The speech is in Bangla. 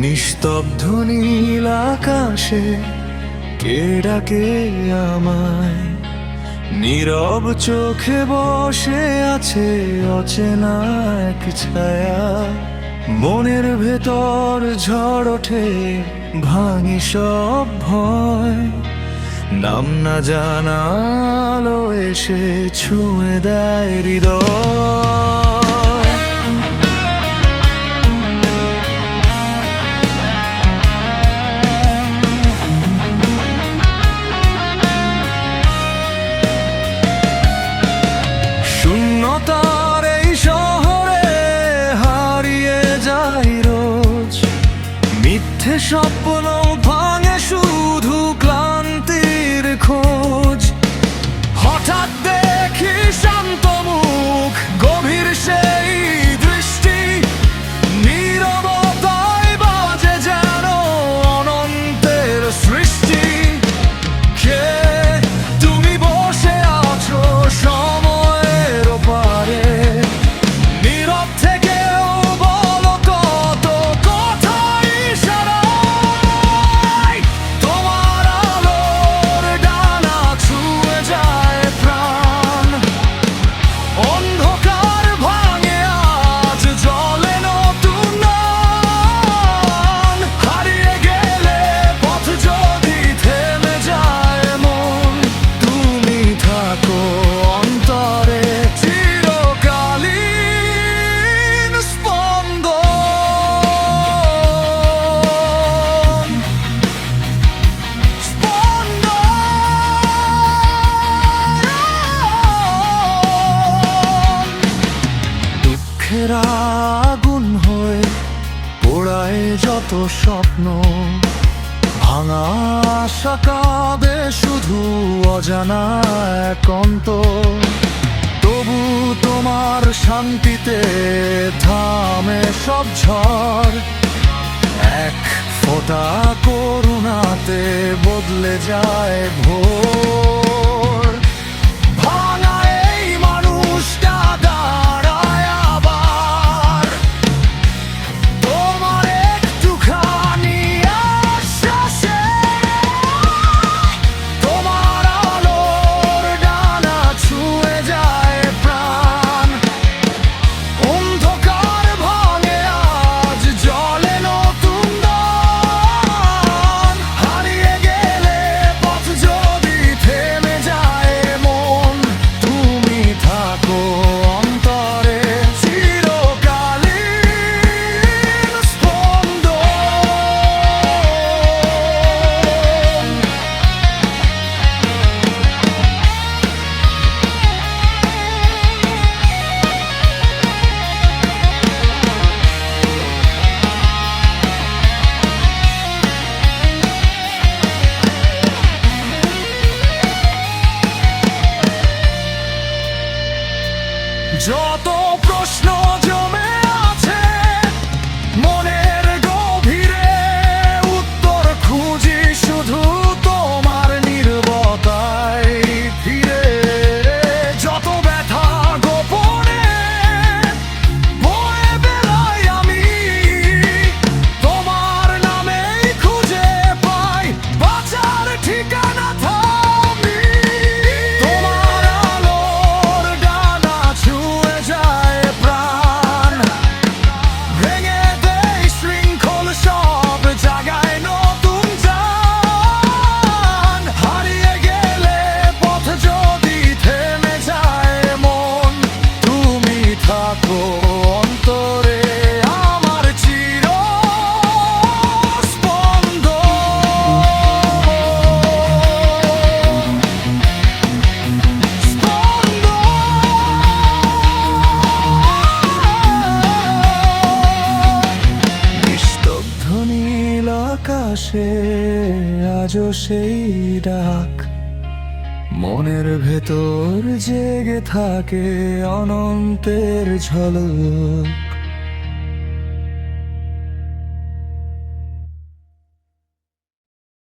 নিস্তব্ধ নীল আকাশে কে ডাকে আমায়, নীরব চোখে বসে আছে অচেনা এক ছায়া। মনের ভেতর ঝড় ওঠে, ভাঙি সব ভয়, নাম না জানা আলো এসে ছুঁয়ে দেয় হৃদয়। শূন্যতার এই শহরে হারিয়ে যাই রোজ, মিথ্যে স্বপ্ন ভাঙে শুধু ক্লান্তির খোঁজ। হঠাৎ দেখি শান্ত মুখ, গভীর সেই দৃষ্টি, নীরবতায় বাজে যেন অনন্তের সৃষ্টি। কে তুমি বসে আছো সময়ের ওপারে, নীরব থেকেও বলো কত কথা ইশারায়। তোমার আলোর ডানা ছুঁয়ে যায় প্রাণ, অন্ধকার ভাঙে আজ জ্বলে নতুন মান। হারিয়ে গেলে পথ যদি থেমে যায় মন, তুমি থাকো অন্তরে চিরকালীন স্পন্দন। দুঃখের আগুন হয়ে পোড়ায় যত স্বপ্ন, ভাঙা আশা কাঁদে শুধু অজানা এক অন্তর। তবু তোমার শান্তিতে থামে সব ঝড়, এক ফোঁটা করুণাতে বদলে যায় ভোর। ভাঙা এই মানুষটা দাঁড়ায় আবার, তোমার একটুখানি আশ্বাসে। তোমার আলোর ডানা ছুঁয়ে যায় প্রাণ, অন্ধকার ভাঙে আজ জ্বলে নতুন দান। হারিয়ে গেলে পথ যদি থেমে যায় মন, তুমি থাকো অন্তরে চিরকালীন স্পন্দন। যত প্রশ্ন জমে আছে মনের গভীরে, উত্তর খুঁজি শুধু তোমার নীরবতায় ফিরে। যত ব্যথা গোপনে বয়ে বেড়াই আমি, তোমার নামেই খুঁজে পাই বাঁচার ঠিকানা থামি। তোমার আলোর ডানা ছুঁয়ে যায় প্রাণ, ভেঙে দেয় শৃঙ্খল সব জায়গায় নতুন জান। হারিয়ে গেলে পথ যদি থেমে যায় মন, তুমি থাকো অন্তরে আমার চির স্পন্দন। নিস্তব্ধ নীল আকাশে আজও সেই ডাক, মনের ভেতর জেগে থাকে অনন্তের ঝলক।